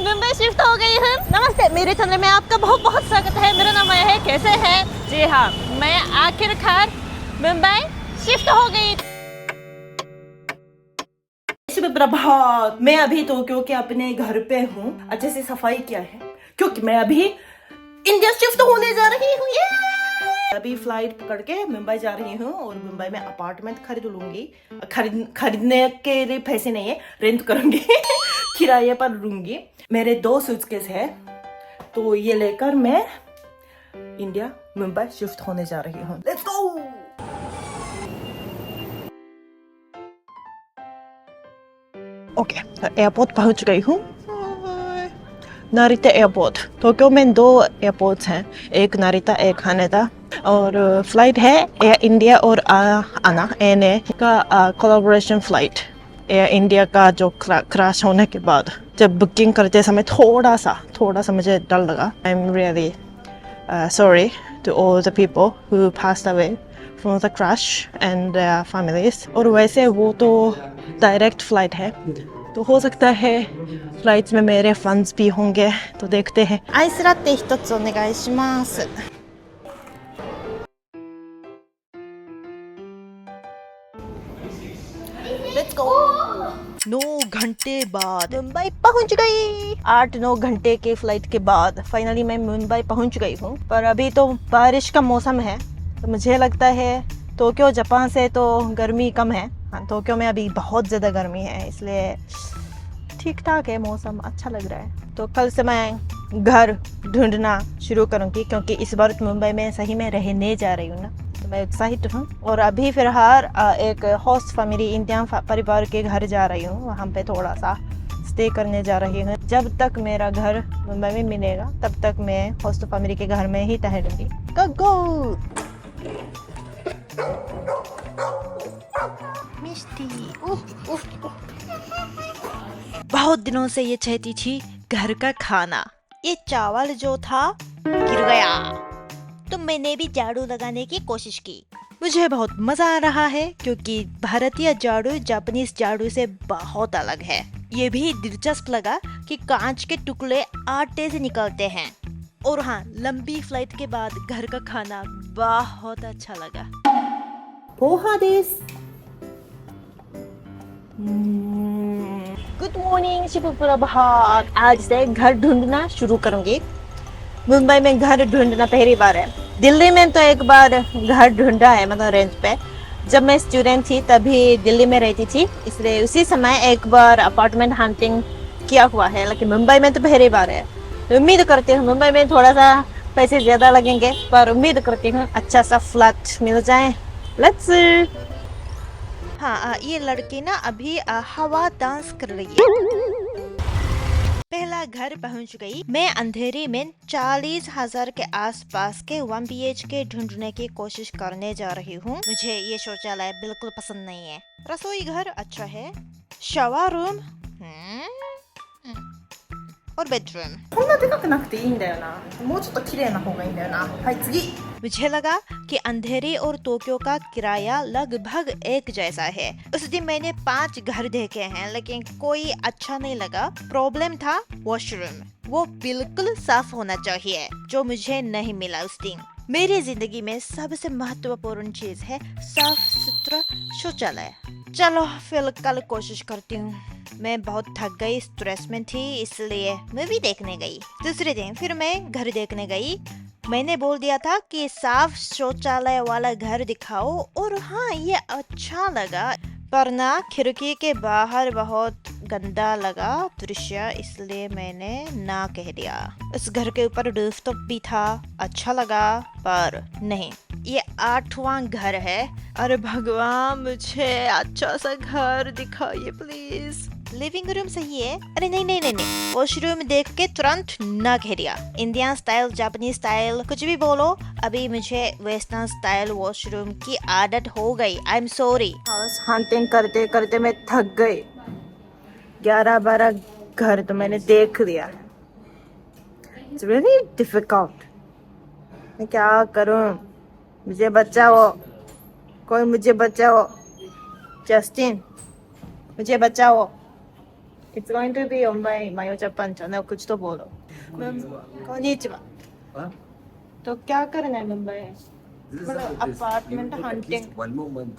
Mumbai shift हो गई हूँ। नमस्ते, मेरे चैनल में आपका बहुत बहुत स्वागत है। मेरा नाम है, कैसे हैं? जी हाँ, मैं आखिरकार मुंबई शिफ्ट हो गई। शुभ प्रभात। मैं अभी टोक्यो के अपने घर पे हूँ। अच्छे से सफाई किया है क्योंकि मैं अभी इंडिया शिफ्ट होने जा रही हूँ। अभी फ्लाइट पकड़ के मुंबई जा रही हूँ और मुंबई में अपार्टमेंट खरीद लूंगी। खरीदने के लिए पैसे नहीं है, रेंट करूंगी किराए पर लूंगी। मेरे 2 सूटकेस है, तो ये लेकर मैं इंडिया मुंबई शिफ्ट होने जा रही हूँ। Let's go. ओके, एयरपोर्ट पहुंच गई हूँ। नारिता एयरपोर्ट। टोक्यो में 2 एयरपोर्ट्स हैं, एक नारिता एक हानेदा। और फ्लाइट है एयर इंडिया और आना एनए का कोलैबोरेशन फ्लाइट। एयर इंडिया का जो क्रैश होने के बाद जब बुकिंग करते समय थोड़ा सा मुझे डर लगा। I am really sorry to all the people who passed away from the crash and their families। और वैसे वो तो डायरेक्ट फ्लाइट है, तो हो सकता है फ्लाइट्स में मेरे फंड्स भी होंगे, तो देखते हैं। Ice latte 1つお願いします。Let's go। 9 घंटे बाद मुंबई पहुंच गई। 8-9 घंटे के फ्लाइट के बाद फाइनली मैं मुंबई पहुंच गई हूँ। पर अभी तो बारिश का मौसम है, तो मुझे लगता है टोक्यो जापान से तो गर्मी कम है। हाँ, टोक्यो में अभी बहुत ज़्यादा गर्मी है, इसलिए ठीक ठाक है, मौसम अच्छा लग रहा है। तो कल से मैं घर ढूंढना शुरू करूँगी, क्योंकि इस बार मुंबई में सही में रहने जा रही हूँ ना, तो मैं उत्साहित हूँ। और अभी फिलहाल एक होस्ट फैमिली इंडियन परिवार के घर जा रही हूँ, वहाँ पे थोड़ा सा स्टे करने जा रही हूँ। जब तक मेरा घर मुंबई में मिलेगा तब तक मैं होस्ट फैमिली के घर में ही ठहरूंगी। गो मिष्टी। बहुत दिनों से ये चाहती थी घर का खाना। ये चावल जो था गिर गया, तो मैंने भी झाड़ू लगाने की कोशिश की। मुझे बहुत मजा आ रहा है, क्योंकि भारतीय झाड़ू जापानीज झाड़ू से बहुत अलग है। ये भी दिलचस्प लगा कि कांच के टुकड़े आटे से निकलते हैं। और हाँ, लंबी फ्लाइट के बाद घर का खाना बहुत अच्छा लगा। पोहा देस। गुड मॉर्निंग, शुभ प्रभात। आज से घर ढूंढना शुरू करूंगी। मुंबई में घर ढूंढना पहली बार है। दिल्ली में तो एक बार घर ढूंढा है, मतलब रेंट पे। जब मैं स्टूडेंट थी तभी दिल्ली में रहती थी, इसलिए उसी समय एक बार अपार्टमेंट हंटिंग किया हुआ है। लेकिन मुंबई में तो पहली बार है, तो उम्मीद करती हूँ मुंबई में थोड़ा सा पैसे ज़्यादा लगेंगे, पर उम्मीद करती हूँ अच्छा सा फ्लैट मिल जाए। लेट्स। हाँ, ये लड़की ना अभी हवा डांस कर रही है। पहला घर पहुंच गई। मैं अंधेरे में 40,000 के आसपास के 1 BHK ढूंढने की कोशिश करने जा रही हूँ। मुझे ये शौचालय बिल्कुल पसंद नहीं है। रसोई घर अच्छा है, शावर रूम और बेडरूम। मुझे लगा कि अंधेरी और टोक्यो का किराया लगभग एक जैसा है। उस दिन मैंने 5 घर देखे हैं, लेकिन कोई अच्छा नहीं लगा। प्रॉब्लम था वॉशरूम, वो बिल्कुल साफ होना चाहिए, जो मुझे नहीं मिला उस दिन। मेरी जिंदगी में सबसे महत्वपूर्ण चीज है साफ सुथरा शौचालय। चलो फिर कल कोशिश करती हूँ। मैं बहुत थक गई, स्ट्रेस में थी, इसलिए मूवी देखने गई। दूसरे दिन फिर मैं घर देखने गई। मैंने बोल दिया था कि साफ शौचालय वाला घर दिखाओ, और हाँ, ये अच्छा लगा। पर ना, खिड़की के बाहर बहुत गंदा लगा दृश्य, इसलिए मैंने ना कह दिया। उस घर के ऊपर रूफटॉप भी था, अच्छा लगा, पर नहीं। ये 8वां घर है। अरे भगवान, मुझे अच्छा सा घर दिखाइए प्लीज। लिविंग रूम सही है। अरे नहीं, वॉशरूम देख के तुरंत ना कह दिया। इंडियन स्टाइल, जापानीज स्टाइल, कुछ भी बोलो, अभी मुझे वेस्टर्न स्टाइल वॉशरूम की आदत हो गई। I am sorry. हंटिंग करते करते मैं थक गई। 11-12 घर तो मैंने देख लिया। It's really difficult। मैं क्या करूं? मुझे बचाओ, कोई मुझे बचाओ। जस्टिन, मुझे बचाओ। It's going to be on my Mayo Japan channel. कुछ तो बोलो. Konnichiwa. Huh? तो क्या करना है मुंबई? This is मतलब how it is. apartment You will take at hunting. least 1 more month.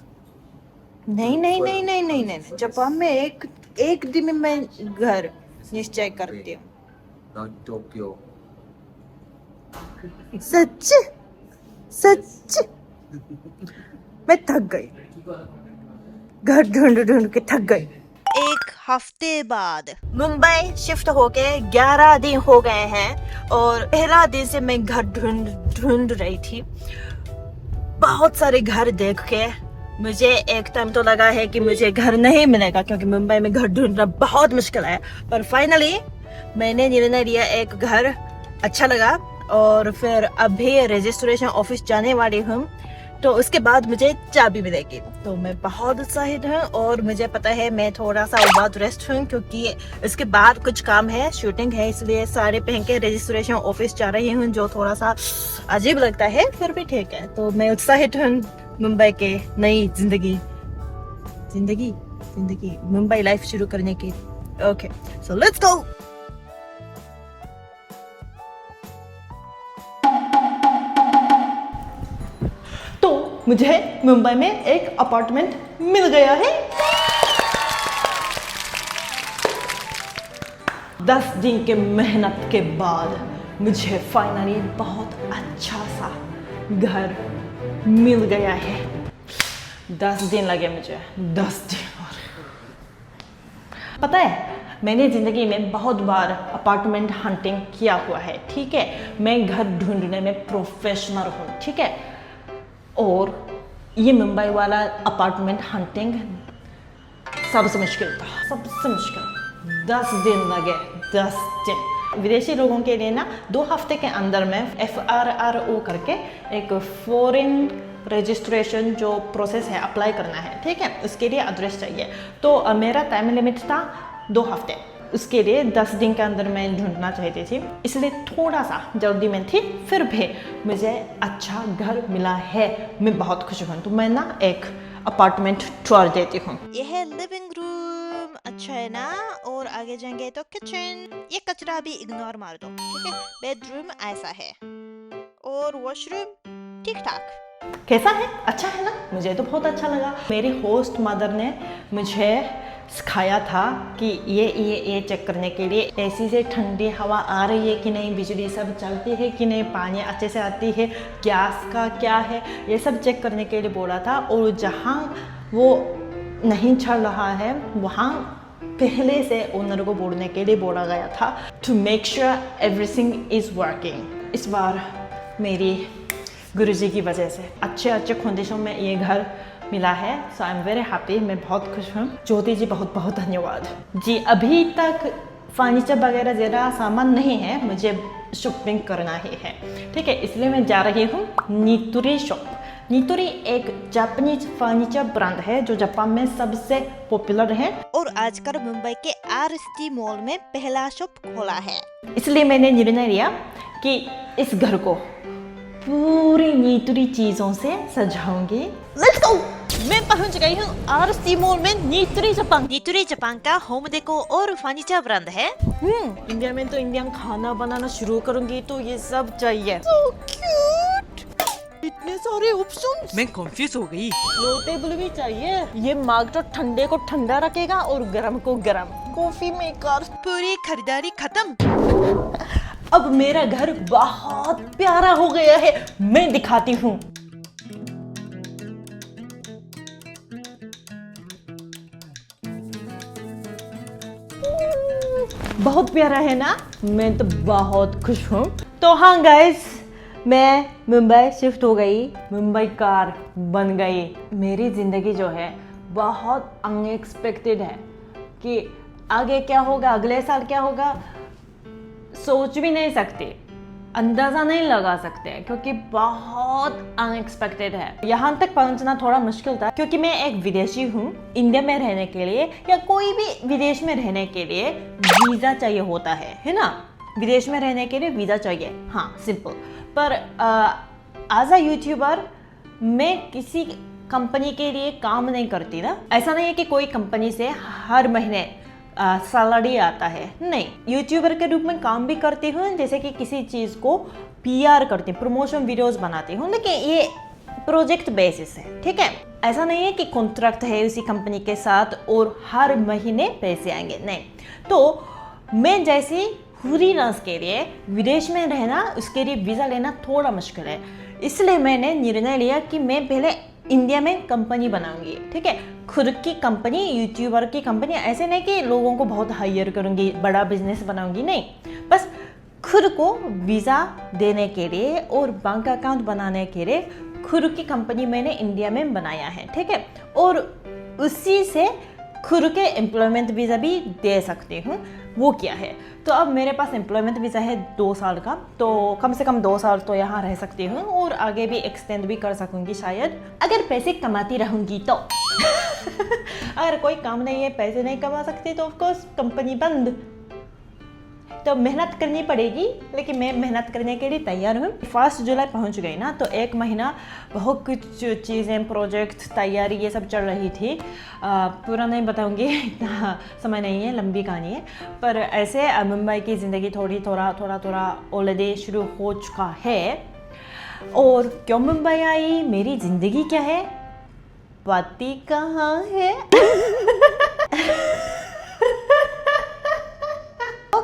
नहीं. जापान में एक दिन में मैं घर निश्चय करती हूँ. Not Tokyo. सच मैं थक गई. घर ढूंढ के थक गई. एक हफ्ते बाद मुंबई शिफ्ट होके 11 दिन हो गए हैं और पहला दिन से मैं घर ढूंढ रही थी. बहुत सारे घर देख के मुझे एक टाइम तो लगा है कि मुझे घर नहीं मिलेगा क्योंकि मुंबई में घर ढूंढना बहुत मुश्किल है. पर फाइनली मैंने निर्णय लिया, एक घर अच्छा लगा और फिर अभी रजिस्ट्रेशन ऑफिस जाने वाली हूँ. तो उसके बाद मुझे चाबी मिलेगी. तो मैं बहुत उत्साहित हूँ और मुझे पता है मैं थोड़ा सा बहुत रेस्ट हूँ क्योंकि इसके बाद कुछ काम है, शूटिंग है, इसलिए सारे पहन के रजिस्ट्रेशन ऑफिस जा रही हूँ जो थोड़ा सा अजीब लगता है, फिर भी ठीक है. तो मैं उत्साहित हूँ मुंबई के नई जिंदगी मुंबई लाइफ शुरू करने की. Okay, so let's go. तो मुझे मुंबई में एक अपार्टमेंट मिल गया है. 10 दिन के मेहनत के बाद मुझे फाइनली बहुत अच्छा सा घर मिल गया है. 10 दिन लगे मुझे, 10 दिन. और पता है मैंने ज़िंदगी में बहुत बार अपार्टमेंट हंटिंग किया हुआ है, ठीक है. मैं घर ढूंढने में प्रोफेशनल हूँ, ठीक है. और ये मुंबई वाला अपार्टमेंट हंटिंग सबसे मुश्किल था, सबसे मुश्किल. 10 दिन लगे, 10 दिन. विदेशी लोगों के लिए ना 2 हफ्ते के अंदर में FRRO करके एक फॉरेन रजिस्ट्रेशन जो प्रोसेस है अप्लाई करना है, ठीक है. उसके लिए एड्रेस चाहिए. तो मेरा टाइम लिमिट था 2 हफ्ते. उसके लिए 10 दिन के अंदर मैं ढूंढना चाहती थी, इसलिए थोड़ा सा जल्दी में थी. फिर भी मुझे अच्छा घर मिला है, मैं बहुत खुश हूँ. तो मैं ना एक अपार्टमेंट टूर देती हूँ. यह लिविंग रूम अच्छा है ना, और आगे जाएंगे तो किचन. ये कचरा भी इग्नोर मार दो, ठीक है. बेडरूम ऐसा है और वॉशरूम ठीक ठाक. कैसा है? अच्छा है ना? मुझे तो बहुत अच्छा लगा. मेरी होस्ट मदर ने मुझे सिखाया था कि ये चेक करने के लिए एसी से ठंडी हवा आ रही है कि नहीं, बिजली सब चलती है कि नहीं, पानी अच्छे से आती है, गैस का क्या है, ये सब चेक करने के लिए बोला था. और जहाँ वो नहीं चल रहा है वहाँ पहले से ओनर को बोलने के लिए बोला गया था, to make sure everything is working. इस बार मेरी गुरुजी की वजह से अच्छे कंडीशन में ये घर मिला है. सो आई एम वेरी हैप्पी, मैं बहुत खुश हूँ. ज्योति जी बहुत बहुत धन्यवाद जी. अभी तक फर्नीचर वगैरह ज़रा सामान नहीं है, मुझे शॉपिंग करना ही है, ठीक है. इसलिए मैं जा रही हूँ नीतुरी शॉप. नीतुरी एक जापानीज फर्नीचर ब्रांड है जो जापान में सबसे पॉपुलर है और आजकल मुंबई के RST मॉल में पहला शॉप खोला है. इसलिए मैंने निर्णय लिया कि इस घर को पूरी नीतुरी चीजों से सजाऊंगी. Let's go. मैं पहुंच गई हूँ RST मॉल में नीतुरी जापान. नीतुरी जापान का होम डेको और फर्नीचर ब्रांड है. इंडिया में तो इंडियन खाना बनाना शुरू करूंगी तो ये सब चाहिए. So cute. इतने सारे ऑप्शन. मैं कंफ्यूज हो गई. लो टेबल भी चाहिए. ये मग तो ठंडे को ठंडा रखेगा और गर्म को गर्म. Coffee maker. पूरी खरीदारी खत्म. अब मेरा घर बहुत प्यारा हो गया है, मैं दिखाती हूँ. बहुत प्यारा है ना, मैं तो बहुत खुश हूँ. तो हाँ गाइस, मैं मुंबई शिफ्ट हो गई, मुंबई कार बन गई. मेरी ज़िंदगी जो है बहुत अनएक्सपेक्टेड है कि आगे क्या होगा, अगले साल क्या होगा, सोच भी नहीं सकते, अंदाज़ा नहीं लगा सकते क्योंकि बहुत अनएक्सपेक्टेड है. यहाँ तक पहुँचना थोड़ा मुश्किल था क्योंकि मैं एक विदेशी हूँ. इंडिया में रहने के लिए या कोई भी विदेश में रहने के लिए वीज़ा चाहिए होता है ना. विदेश में रहने के लिए वीज़ा चाहिए, हाँ सिंपल. पर एज अ यूट्यूबर मैं किसी कंपनी के लिए काम नहीं करती ना. ऐसा नहीं है कि कोई कंपनी से हर महीने सैलरी आता है, नहीं। यूट्यूबर के रूप में काम भी करती हूँ, जैसे कि किसी चीज़ को PR करती हूँ, प्रमोशन वीडियोस बनाती हूँ, लेकिन ये प्रोजेक्ट बेसिस है, ठीक है। ऐसा नहीं है कि कॉन्ट्रैक्ट है उसी कंपनी के साथ और हर महीने पैसे आएंगे, नहीं। तो मैं जैसी फ्रीलांस के लिए विदेश में रहना, उसके लिए वीज़ा लेना थोड़ा मुश्किल है, इसलिए मैंने निर्णय लिया कि मैं पहले इंडिया में कंपनी बनाऊंगी, ठीक है। खुद की कंपनी, यूट्यूबर की कंपनी, ऐसे नहीं कि लोगों को बहुत हायर करूंगी, बड़ा बिजनेस बनाऊंगी, नहीं। बस खुद को वीज़ा देने के लिए और बैंक अकाउंट बनाने के लिए खुद की कंपनी मैंने इंडिया में बनाया है, ठीक है। और उसी से खुद के एम्प्लॉयमेंट वीज़ा भी दे सकती हूँ, वो क्या है। तो अब मेरे पास एम्प्लॉयमेंट वीज़ा है 2 साल का, तो कम से कम 2 साल तो यहाँ रह सकती हूँ और आगे भी एक्सटेंड भी कर सकूँगी शायद, अगर पैसे कमाती रहूँगी तो। अगर कोई काम नहीं है, पैसे नहीं कमा सकती, तो ऑफकोर्स कंपनी बंद। तो मेहनत करनी पड़ेगी, लेकिन मैं मेहनत करने के लिए तैयार हूँ। 1 जुलाई पहुँच गई ना, तो 1 महीना बहुत कुछ चीज़ें, प्रोजेक्ट, तैयारी, ये सब चल रही थी। पूरा नहीं बताऊँगी, इतना समय नहीं है, लंबी कहानी है। पर ऐसे मुंबई की ज़िंदगी थोड़ा ऑलरेडी शुरू हो चुका है। और क्यों मुंबई आई, मेरी ज़िंदगी क्या है, पति कहाँ है।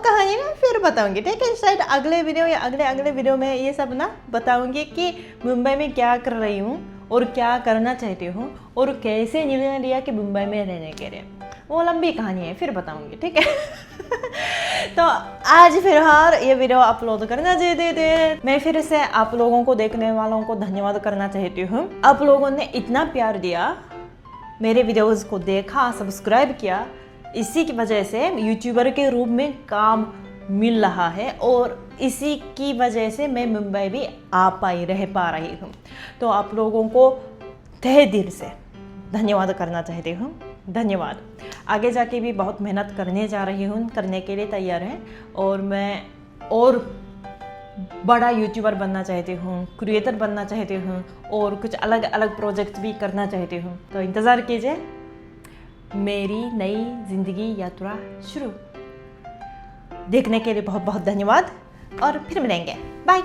कहानी मैं फिर बताऊंगी, ठीक है। शायद अगले वीडियो या अगले वीडियो में ये सब ना बताऊंगी कि मुंबई में क्या कर रही हूँ और क्या करना चाहती हूँ और कैसे निर्णय लिया कि मुंबई में रहने के लिए। वो लंबी कहानी है, फिर बताऊंगी, ठीक है। तो आज फिलहाल ये वीडियो अपलोड करना चाहते थे। मैं फिर से आप लोगों को, देखने वालों को धन्यवाद करना चाहती हूँ। आप लोगों ने इतना प्यार दिया, मेरे वीडियोज़ को देखा, सब्सक्राइब किया, इसी की वजह से यूट्यूबर के रूप में काम मिल रहा है और इसी की वजह से मैं मुंबई भी रह पा रही हूँ। तो आप लोगों को तहे दिल से धन्यवाद करना चाहती हूँ, धन्यवाद। आगे जाके भी बहुत मेहनत करने जा रही हूँ, करने के लिए तैयार हैं, और मैं और बड़ा यूट्यूबर बनना चाहती हूँ, क्रिएटर बनना चाहती हूँ और कुछ अलग अलग प्रोजेक्ट भी करना चाहती हूँ। तो इंतज़ार कीजिए, मेरी नई ज़िंदगी यात्रा शुरू। देखने के लिए बहुत बहुत धन्यवाद और फिर मिलेंगे, बाय।